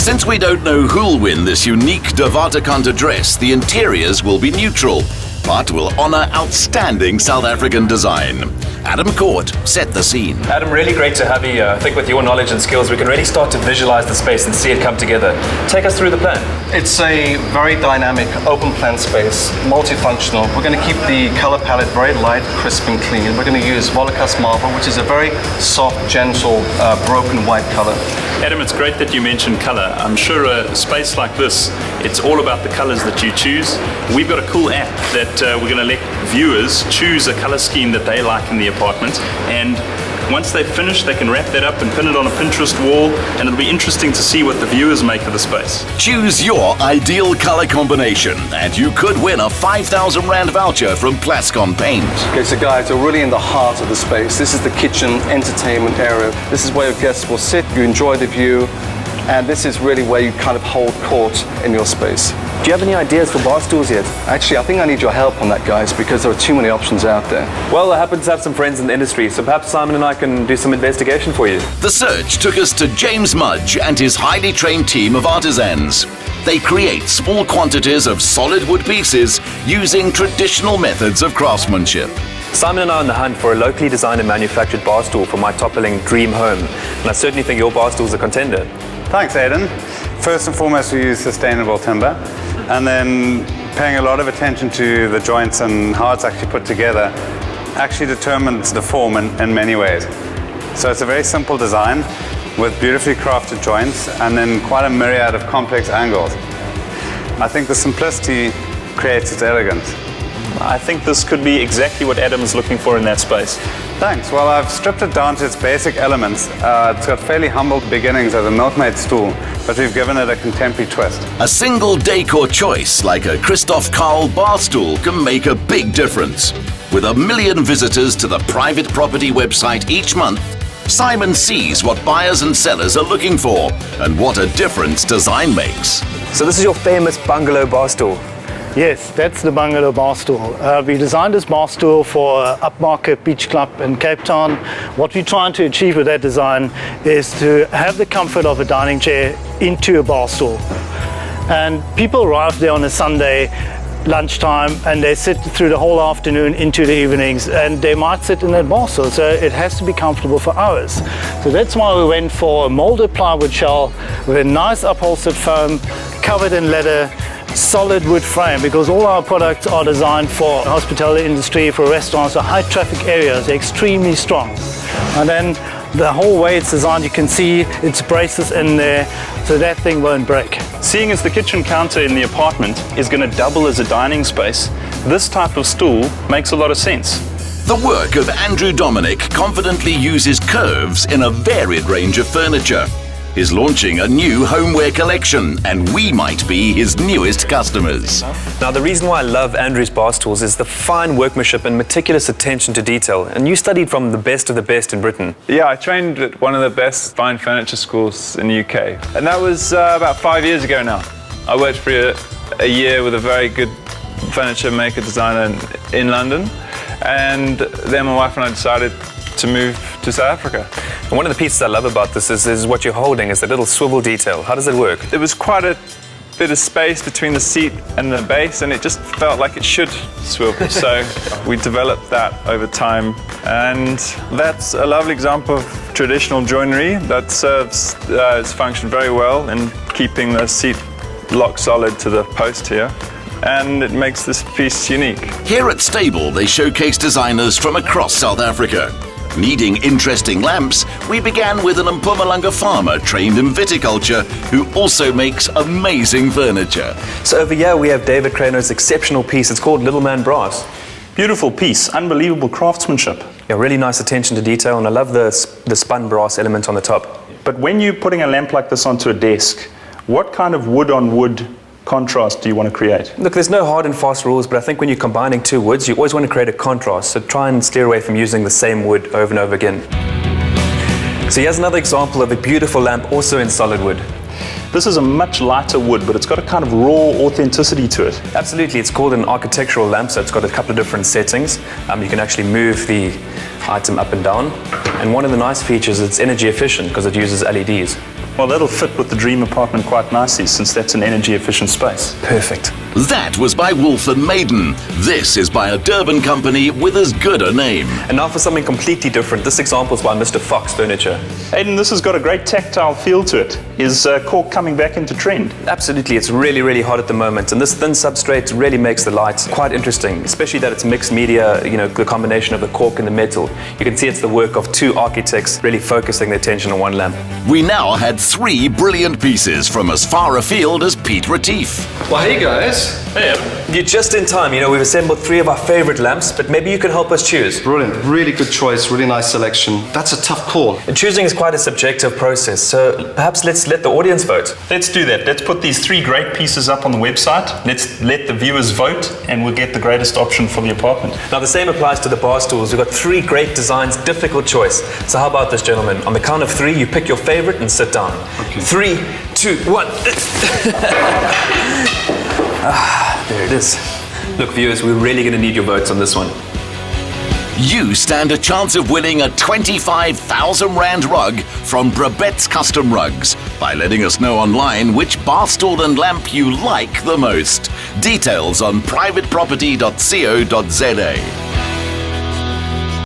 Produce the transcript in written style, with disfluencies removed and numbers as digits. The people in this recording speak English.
Since we don't know who'll win this unique De Waterkante dress, the interiors will be neutral, but will honour outstanding South African design. Adam Court set the scene. Adam, really great to have you here. I think with your knowledge and skills, we can really start to visualize the space and see it come together. Take us through the plan. It's a very dynamic, open plan space, multifunctional. We're going to keep the color palette very light, crisp and clean. We're going to use Volocast marble, which is a very soft, gentle, broken white color. Adam, it's great that you mentioned color. I'm sure a space like this, it's all about the colors that you choose. We've got a cool app that we're going to let viewers choose a color scheme that they like in the apartment, and once they've finished, they can wrap that up and pin it on a Pinterest wall, and it'll be interesting to see what the viewers make of the space. Choose your ideal color combination, and you could win a 5,000 Rand voucher from Plascon Paint. Okay, so guys, we're really in the heart of the space. This is the kitchen entertainment area. This is where your guests will sit, you enjoy the view, and this is really where you kind of hold court in your space. Do you have any ideas for bar stools yet? Actually, I think I need your help on that, guys, because there are too many options out there. Well, I happen to have some friends in the industry, so perhaps Simon and I can do some investigation for you. The search took us to James Mudge and his highly trained team of artisans. They create small quantities of solid wood pieces using traditional methods of craftsmanship. Simon and I are on the hunt for a locally designed and manufactured bar stool for my toppling dream home, and I certainly think your bar stool's a contender. Thanks, Aidan. First and foremost, we use sustainable timber, and then paying a lot of attention to the joints and how it's actually put together actually determines the form in many ways. So it's a very simple design with beautifully crafted joints and then quite a myriad of complex angles. I think the simplicity creates its elegance. I think this could be exactly what Adam is looking for in that space. Thanks. Well, I've stripped it down to its basic elements. It's got fairly humble beginnings as a milkmaid stool, but we've given it a contemporary twist. A single decor choice like a Christoph Karl bar stool can make a big difference. With 1 million visitors to the private property website each month, Simon sees what buyers and sellers are looking for and what a difference design makes. So this is your famous bungalow bar stool. Yes, that's the bungalow bar stool. We designed this bar stool for upmarket beach club in Cape Town. What we're trying to achieve with that design is to have the comfort of a dining chair into a bar stool. And people arrive there on a Sunday lunchtime and they sit through the whole afternoon into the evenings, and they might sit in that bar stool, so it has to be comfortable for hours. So that's why we went for a molded plywood shell with a nice upholstered foam covered in leather, solid wood frame, because all our products are designed for hospitality industry, for restaurants, for high traffic areas. They're extremely strong. And then the whole way it's designed, you can see its braces in there, so that thing won't break. Seeing as the kitchen counter in the apartment is going to double as a dining space, this type of stool makes a lot of sense. The work of Andrew Dominic confidently uses curves in a varied range of furniture. He's launching a new homeware collection, and we might be his newest customers. Now, the reason why I love Andrew's bar stools is the fine workmanship and meticulous attention to detail. And you studied from the best of the best in Britain. Yeah, I trained at one of the best fine furniture schools in the UK. And that was about 5 years ago now. I worked for a year with a very good furniture maker designer in London. And then my wife and I decided to move to South Africa. And one of the pieces I love about this is what you're holding is the little swivel detail. How does it work? There was quite a bit of space between the seat and the base, and it just felt like it should swivel. So we developed that over time, and that's a lovely example of traditional joinery that serves its function very well in keeping the seat lock solid to the post here. And it makes this piece unique. Here at Stable, they showcase designers from across South Africa. Needing interesting lamps, we began with an Mpumalanga farmer trained in viticulture who also makes amazing furniture. So over here we have David Craner's exceptional piece. It's called Little Man Brass. Beautiful piece, unbelievable craftsmanship. Yeah, really nice attention to detail, and I love the spun brass element on the top. But when you're putting a lamp like this onto a desk, what kind of wood on wood contrast do you want to create? Look, there's no hard and fast rules, but I think when you're combining two woods, you always want to create a contrast, so try and steer away from using the same wood over and over again. So here's another example of a beautiful lamp also in solid wood. This is a much lighter wood, but it's got a kind of raw authenticity to it. Absolutely, it's called an architectural lamp, so it's got a couple of different settings. You can actually move the item up and down, and one of the nice features is it's energy efficient because it uses LEDs. Well, that'll fit with the dream apartment quite nicely, since that's an energy efficient space. Perfect. That was by Wolf and Maiden. This is by a Durban company with as good a name. And now for something completely different. This example is by Mr. Fox Furniture. Aidan, this has got a great tactile feel to it. Is cork coming back into trend? Absolutely, it's really, really hot at the moment, and this thin substrate really makes the light quite interesting, especially that it's mixed media, you know, the combination of the cork and the metal. You can see it's the work of two architects really focusing their attention on one lamp. We now had 3 brilliant pieces from as far afield as Piet Retief. Well, hey guys. Hey, Adam. You're just in time, you know, we've assembled 3 of our favorite lamps, but maybe you can help us choose. Brilliant. Really good choice. Really nice selection. That's a tough call. And choosing is quite a subjective process, so perhaps let's let the audience vote. Let's do that. Let's put these 3 great pieces up on the website. Let's let the viewers vote, and we'll get the greatest option for the apartment. Now the same applies to the bar stools. We've got 3 great designs, difficult choice. So how about this, gentlemen? On the count of 3, you pick your favorite and sit down. Okay. 3, 2, 1. There it is. Look, viewers, we're really going to need your votes on this one. You stand a chance of winning a 25,000 Rand rug from Brabet's Custom Rugs by letting us know online which bar stool and lamp you like the most. Details on privateproperty.co.za.